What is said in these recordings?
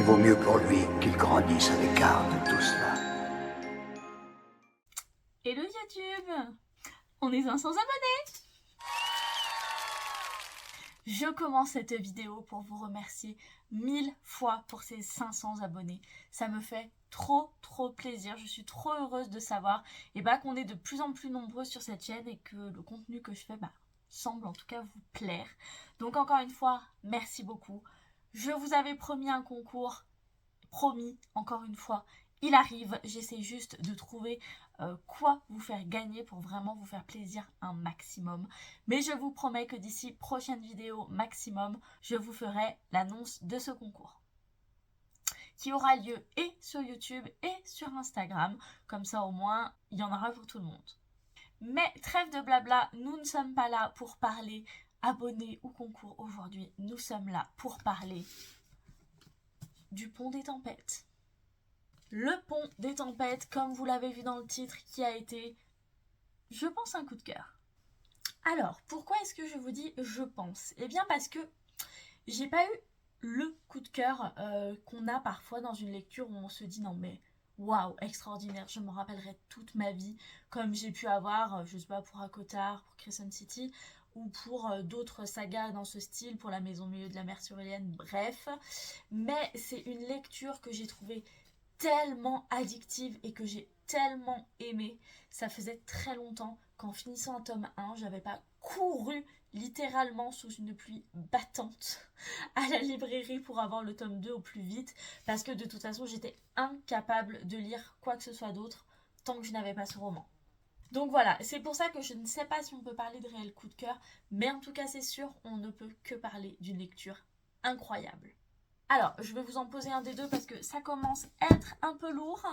vaut mieux pour lui qu'il grandisse à l'écart de tout cela. Hello YouTube, on est 500 abonnés. Je commence cette vidéo pour vous remercier 1000 fois pour ces 500 abonnés. Ça me fait trop plaisir. Je suis trop heureuse de savoir qu'on est de plus en plus nombreux sur cette chaîne et que le contenu que je fais semble en tout cas vous plaire. Donc encore une fois, merci beaucoup. Je vous avais promis un concours, promis encore une fois. Il arrive, j'essaie juste de trouver quoi vous faire gagner pour vraiment vous faire plaisir un maximum. Mais je vous promets que d'ici prochaine vidéo maximum, je vous ferai l'annonce de ce concours qui aura lieu et sur YouTube et sur Instagram. Comme ça au moins, il y en aura pour tout le monde. Mais trêve de blabla, nous ne sommes pas là pour parler abonnés ou concours aujourd'hui. Nous sommes là pour parler du pont des tempêtes. Le pont des tempêtes, comme vous l'avez vu dans le titre, qui a été, je pense, un coup de cœur. Alors, pourquoi est-ce que je vous dis je pense? Eh bien parce que j'ai pas eu le coup de cœur qu'on a parfois dans une lecture où on se dit non mais waouh, extraordinaire, je me rappellerai toute ma vie, comme j'ai pu avoir, je sais pas, pour ACOTAR, pour Crescent City, ou pour d'autres sagas dans ce style, pour La Maison au milieu de la mer Ceruléenne, bref. Mais c'est une lecture que j'ai trouvée tellement addictive et que j'ai tellement aimé. Ça faisait très longtemps qu'en finissant un tome 1, j'avais pas couru littéralement sous une pluie battante à la librairie pour avoir le tome 2 au plus vite, parce que de toute façon j'étais incapable de lire quoi que ce soit d'autre tant que je n'avais pas ce roman. Donc voilà, c'est pour ça que je ne sais pas si on peut parler de réel coup de cœur, mais en tout cas c'est sûr, on ne peut que parler d'une lecture incroyable. Alors, je vais vous en poser un des deux parce que ça commence à être un peu lourd.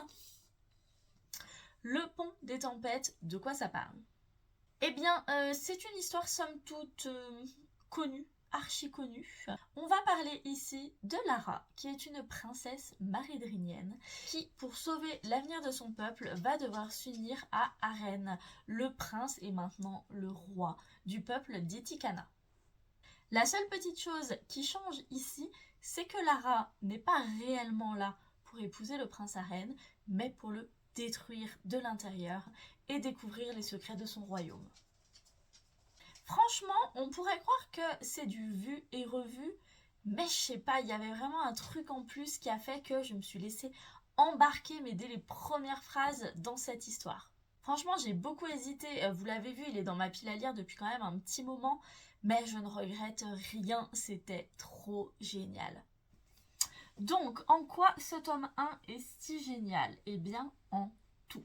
Le pont des tempêtes, de quoi ça parle? Eh bien, c'est une histoire somme toute connue, archi connue. On va parler ici de Lara, qui est une princesse maridrinienne qui, pour sauver l'avenir de son peuple, va devoir s'unir à Arène, le prince et maintenant le roi du peuple d'Itikana. La seule petite chose qui change ici, c'est que Lara n'est pas réellement là pour épouser le prince Arène, mais pour le détruire de l'intérieur et découvrir les secrets de son royaume. Franchement, on pourrait croire que c'est du vu et revu, mais je sais pas, il y avait vraiment un truc en plus qui a fait que je me suis laissée embarquer, mais dès les premières phrases dans cette histoire. Franchement, j'ai beaucoup hésité, vous l'avez vu, il est dans ma pile à lire depuis quand même un petit moment, mais je ne regrette rien, c'était trop génial. Donc, en quoi ce tome 1 est si génial? Eh bien, en tout.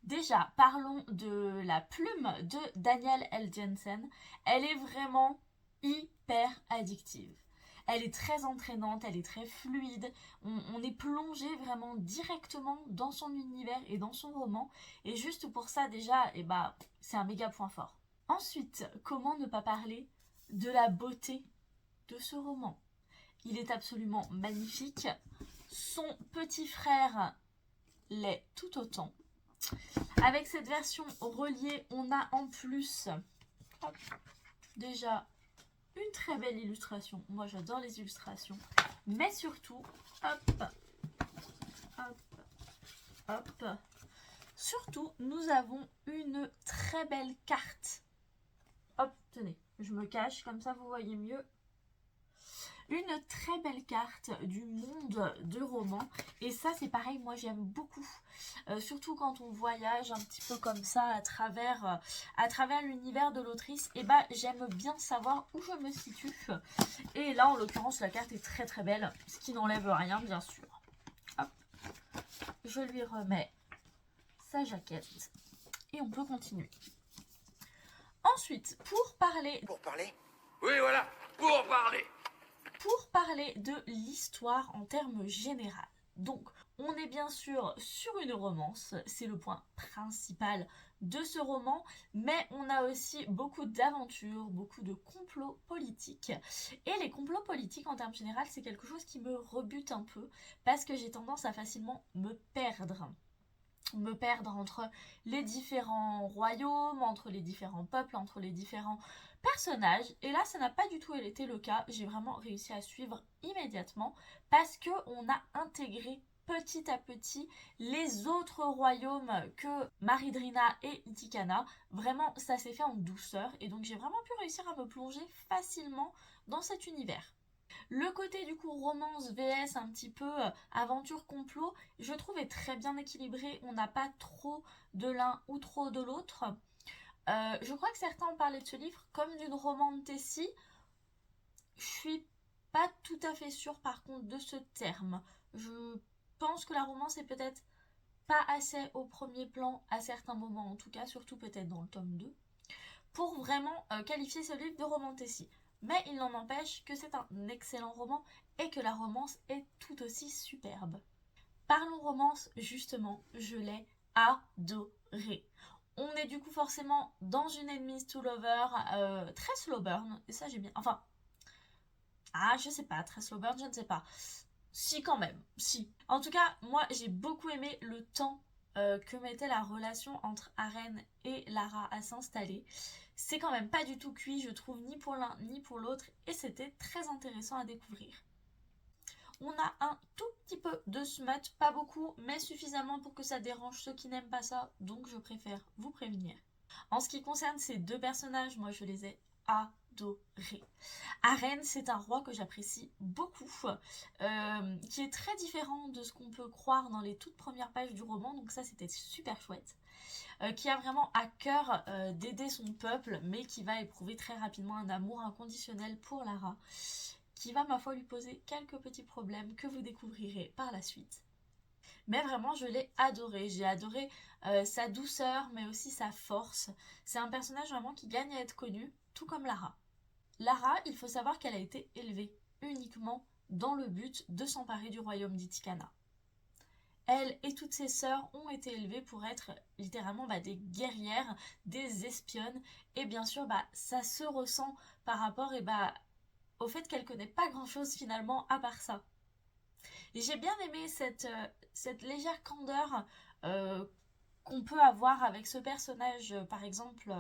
Déjà, parlons de la plume de Danielle L. Jensen. Elle est vraiment hyper addictive. Elle est très entraînante, elle est très fluide. On est plongé vraiment directement dans son univers et dans son roman. Et juste pour ça, déjà, c'est un méga point fort. Ensuite, comment ne pas parler de la beauté de ce roman? Il est absolument magnifique. Son petit frère l'est tout autant. Avec cette version reliée, on a en plus déjà une très belle illustration. Moi, j'adore les illustrations. Mais surtout, surtout, nous avons une très belle carte. Hop, tenez, je me cache, comme ça vous voyez mieux. Une très belle carte du monde de roman. Et ça, c'est pareil, moi j'aime beaucoup. Surtout quand on voyage un petit peu comme ça à travers l'univers de l'autrice. Et j'aime bien savoir où je me situe. Et là, en l'occurrence, la carte est très très belle. Ce qui n'enlève rien, bien sûr. Hop. Je lui remets sa jaquette. Et on peut continuer. Ensuite, pour parler... Pour parler? Oui, voilà, pour parler. Pour parler de l'histoire en termes généraux. Donc, on est bien sûr sur une romance, c'est le point principal de ce roman, mais on a aussi beaucoup d'aventures, beaucoup de complots politiques. Et les complots politiques en termes généraux, c'est quelque chose qui me rebute un peu, parce que j'ai tendance à facilement me perdre me perdre entre les différents royaumes, entre les différents peuples, entre les différents personnages. Et là, ça n'a pas du tout été le cas. J'ai vraiment réussi à suivre immédiatement parce qu'on a intégré petit à petit les autres royaumes que Maridrina et Itikana. Vraiment, ça s'est fait en douceur et donc j'ai vraiment pu réussir à me plonger facilement dans cet univers. Le côté du coup romance vs un petit peu aventure complot, je trouve est très bien équilibré. On n'a pas trop de l'un ou trop de l'autre. Je crois que certains ont parlé de ce livre comme d'une romantasy. Je suis pas tout à fait sûre par contre de ce terme. Je pense que la romance est peut-être pas assez au premier plan à certains moments, en tout cas, surtout peut-être dans le tome 2, pour vraiment qualifier ce livre de romantasy. Mais il n'en empêche que c'est un excellent roman et que la romance est tout aussi superbe. Parlons romance, justement, je l'ai adoré. On est du coup forcément dans une enemies to lover très slow burn, et ça j'ai bien... Enfin, je sais pas, très slow burn, je ne sais pas. Si quand même, si. En tout cas, moi j'ai beaucoup aimé le temps que mettait la relation entre Aren et Lara à s'installer. C'est quand même pas du tout cuit, je trouve, ni pour l'un ni pour l'autre, et c'était très intéressant à découvrir. On a un tout petit peu de smut, pas beaucoup, mais suffisamment pour que ça dérange ceux qui n'aiment pas ça, donc je préfère vous prévenir. En ce qui concerne ces deux personnages, moi je les ai adorés. Aren, c'est un roi que j'apprécie beaucoup, qui est très différent de ce qu'on peut croire dans les toutes premières pages du roman, donc ça c'était super chouette. Qui a vraiment à cœur d'aider son peuple, mais qui va éprouver très rapidement un amour inconditionnel pour Lara, qui va ma foi lui poser quelques petits problèmes que vous découvrirez par la suite. Mais vraiment, je l'ai adoré. J'ai adoré sa douceur, mais aussi sa force. C'est un personnage vraiment qui gagne à être connu, tout comme Lara. Lara, il faut savoir qu'elle a été élevée uniquement dans le but de s'emparer du royaume d'Itikana. Elle et toutes ses sœurs ont été élevées pour être littéralement des guerrières, des espionnes. Et bien sûr, ça se ressent par rapport au fait qu'elle connaît pas grand-chose finalement à part ça. Et j'ai bien aimé cette légère candeur qu'on peut avoir avec ce personnage. Par exemple,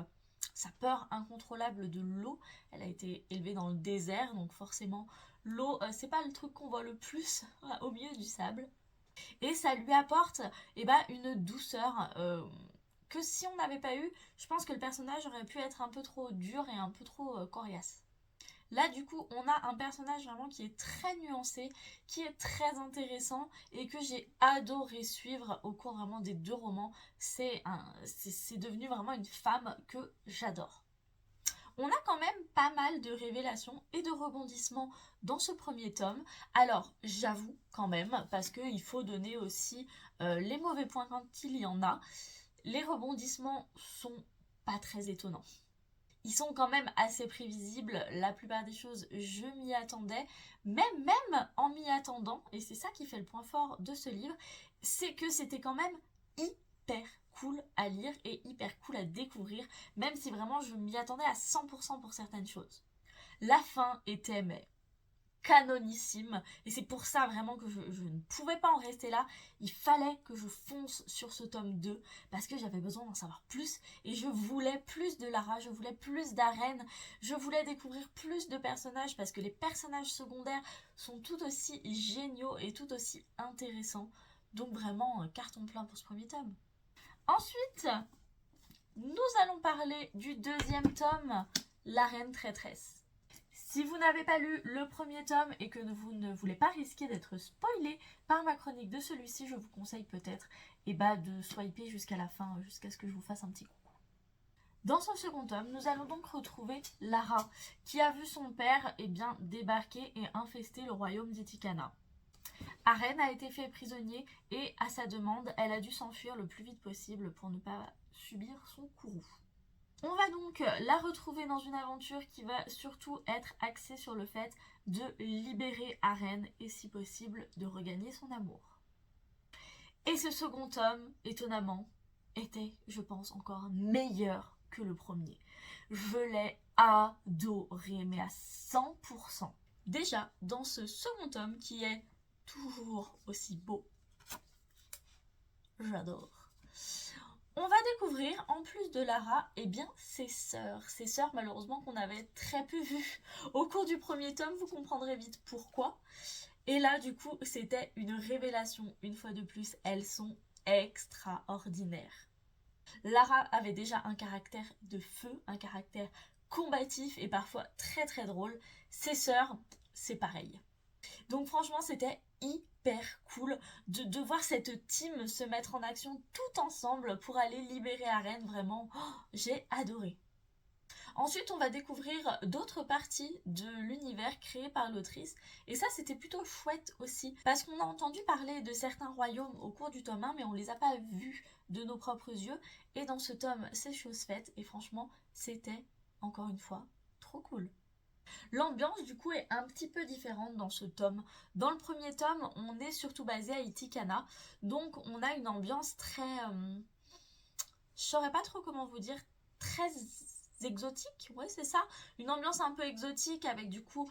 sa peur incontrôlable de l'eau. Elle a été élevée dans le désert, donc forcément l'eau, c'est pas le truc qu'on voit le plus au milieu du sable. Et ça lui apporte une douceur que si on n'avait pas eu, je pense que le personnage aurait pu être un peu trop dur et un peu trop coriace. Là du coup on a un personnage vraiment qui est très nuancé, qui est très intéressant et que j'ai adoré suivre au cours vraiment des deux romans. C'est devenu vraiment une femme que j'adore. On a quand même pas mal de révélations et de rebondissements dans ce premier tome. Alors, j'avoue quand même, parce qu'il faut donner aussi les mauvais points quand il y en a, les rebondissements sont pas très étonnants. Ils sont quand même assez prévisibles, la plupart des choses, je m'y attendais, mais même en m'y attendant, et c'est ça qui fait le point fort de ce livre, c'est que c'était quand même hyper cool à lire et hyper cool à découvrir, même si vraiment je m'y attendais à 100% pour certaines choses. La fin était canonissime et c'est pour ça vraiment que je ne pouvais pas en rester là. Il fallait que je fonce sur ce tome 2 parce que j'avais besoin d'en savoir plus et je voulais plus de Lara, je voulais plus d'Aren, je voulais découvrir plus de personnages parce que les personnages secondaires sont tout aussi géniaux et tout aussi intéressants. Donc vraiment carton plein pour ce premier tome. Ensuite, nous allons parler du deuxième tome, La Reine Traîtresse. Si vous n'avez pas lu le premier tome et que vous ne voulez pas risquer d'être spoilé par ma chronique de celui-ci, je vous conseille peut-être de swiper jusqu'à la fin, jusqu'à ce que je vous fasse un petit coucou. Dans ce second tome, nous allons donc retrouver Lara, qui a vu son père débarquer et infester le royaume d'Itikana. Aren a été fait prisonnier et, à sa demande, elle a dû s'enfuir le plus vite possible pour ne pas subir son courroux. On va donc la retrouver dans une aventure qui va surtout être axée sur le fait de libérer Aren et, si possible, de regagner son amour. Et ce second tome, étonnamment, était, je pense, encore meilleur que le premier. Je l'ai adoré, mais à 100%. Déjà, dans ce second tome qui est toujours aussi beau, j'adore. On va découvrir, en plus de Lara, eh bien, ses sœurs. Ses sœurs, malheureusement, qu'on avait très peu vues au cours du premier tome. Vous comprendrez vite pourquoi. Et là, du coup, c'était une révélation. Une fois de plus, elles sont extraordinaires. Lara avait déjà un caractère de feu, un caractère combatif et parfois très très drôle. Ses sœurs, c'est pareil. Donc franchement, c'était hyper cool de voir cette team se mettre en action tout ensemble pour aller libérer Arène. Vraiment, j'ai adoré. Ensuite, on va découvrir d'autres parties de l'univers créé par l'autrice. Et ça, c'était plutôt chouette aussi. Parce qu'on a entendu parler de certains royaumes au cours du tome 1, mais on ne les a pas vus de nos propres yeux. Et dans ce tome, c'est chose faite. Et franchement, c'était, encore une fois, trop cool. L'ambiance du coup est un petit peu différente dans ce tome. Dans le premier tome, on est surtout basé à Itikana, donc on a une ambiance très... je saurais pas trop comment vous dire, très exotique, ouais c'est ça, une ambiance un peu exotique avec du coup,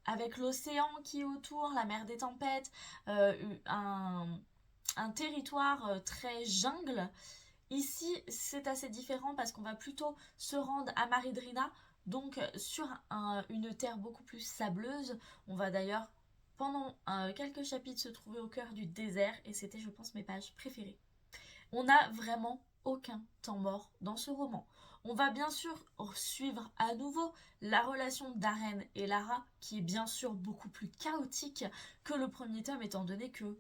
avec l'océan qui est autour, la mer des tempêtes, un territoire très jungle. Ici, c'est assez différent parce qu'on va plutôt se rendre à Maridrina, donc sur une terre beaucoup plus sableuse. On va d'ailleurs, pendant quelques chapitres, se trouver au cœur du désert et c'était, je pense, mes pages préférées. On n'a vraiment aucun temps mort dans ce roman. On va bien sûr suivre à nouveau la relation d'Arène et Lara, qui est bien sûr beaucoup plus chaotique que le premier tome, étant donné que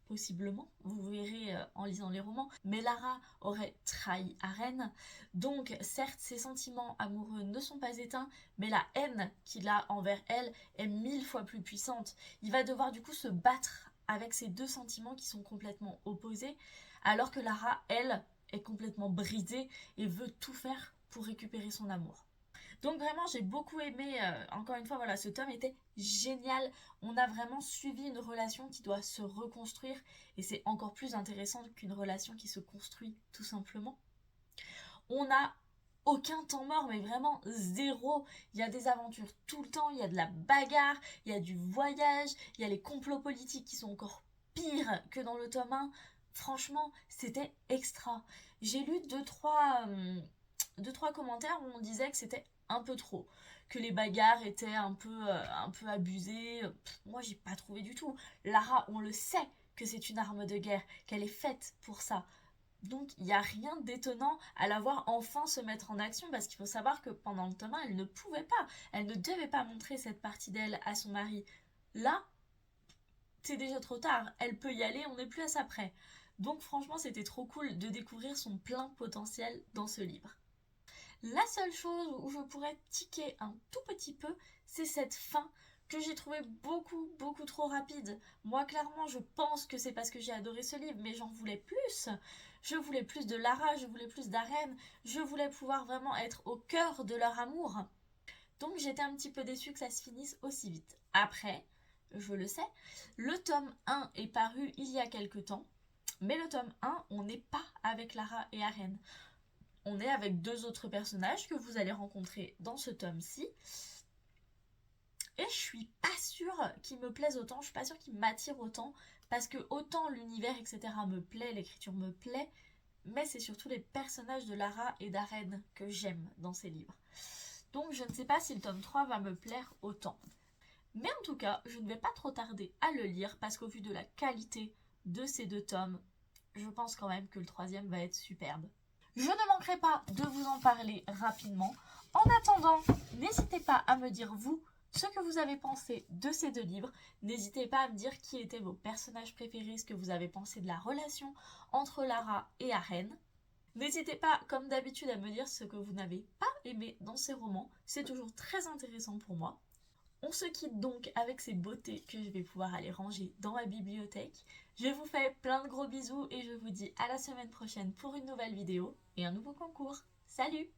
possiblement, vous verrez en lisant les romans, mais Lara aurait trahi Arène. Donc certes, ses sentiments amoureux ne sont pas éteints, mais la haine qu'il a envers elle est 1000 fois plus puissante. Il va devoir du coup se battre avec ces deux sentiments qui sont complètement opposés, alors que Lara, elle, est complètement brisée et veut tout faire pour récupérer son amour. Donc vraiment, j'ai beaucoup aimé, encore une fois, voilà, ce tome était génial. On a vraiment suivi une relation qui doit se reconstruire et c'est encore plus intéressant qu'une relation qui se construit tout simplement. On n'a aucun temps mort, mais vraiment zéro. Il y a des aventures tout le temps, il y a de la bagarre, il y a du voyage, il y a les complots politiques qui sont encore pires que dans le tome 1. Franchement, c'était extra. J'ai lu deux, trois commentaires où on disait que c'était un peu trop, que les bagarres étaient un peu abusées. Moi, j'ai pas trouvé du tout. Lara, on le sait que c'est une arme de guerre, qu'elle est faite pour ça. Donc, il n'y a rien d'étonnant à la voir enfin se mettre en action, parce qu'il faut savoir que pendant le tome 1, elle ne pouvait pas, elle ne devait pas montrer cette partie d'elle à son mari. Là, c'est déjà trop tard, elle peut y aller, on n'est plus à ça près. Donc franchement, c'était trop cool de découvrir son plein potentiel dans ce livre. La seule chose où je pourrais tiquer un tout petit peu, c'est cette fin que j'ai trouvée beaucoup trop rapide. Moi, clairement, je pense que c'est parce que j'ai adoré ce livre, mais j'en voulais plus. Je voulais plus de Lara, je voulais plus d'Arène, je voulais pouvoir vraiment être au cœur de leur amour. Donc j'étais un petit peu déçue que ça se finisse aussi vite. Après, je le sais, le tome 1 est paru il y a quelque temps, mais le tome 1, on n'est pas avec Lara et Arène. On est avec deux autres personnages que vous allez rencontrer dans ce tome-ci. Et je suis pas sûre qu'ils me plaisent autant, je suis pas sûre qu'ils m'attirent autant, parce que autant l'univers, etc. me plaît, l'écriture me plaît, mais c'est surtout les personnages de Lara et d'Arène que j'aime dans ces livres. Donc je ne sais pas si le tome 3 va me plaire autant. Mais en tout cas, je ne vais pas trop tarder à le lire, parce qu'au vu de la qualité de ces deux tomes, je pense quand même que le troisième va être superbe. Je ne manquerai pas de vous en parler rapidement. En attendant, n'hésitez pas à me dire vous ce que vous avez pensé de ces deux livres. N'hésitez pas à me dire qui étaient vos personnages préférés, ce que vous avez pensé de la relation entre Lara et Arène. N'hésitez pas, comme d'habitude, à me dire ce que vous n'avez pas aimé dans ces romans. C'est toujours très intéressant pour moi. On se quitte donc avec ces beautés que je vais pouvoir aller ranger dans ma bibliothèque. Je vous fais plein de gros bisous et je vous dis à la semaine prochaine pour une nouvelle vidéo et un nouveau concours. Salut!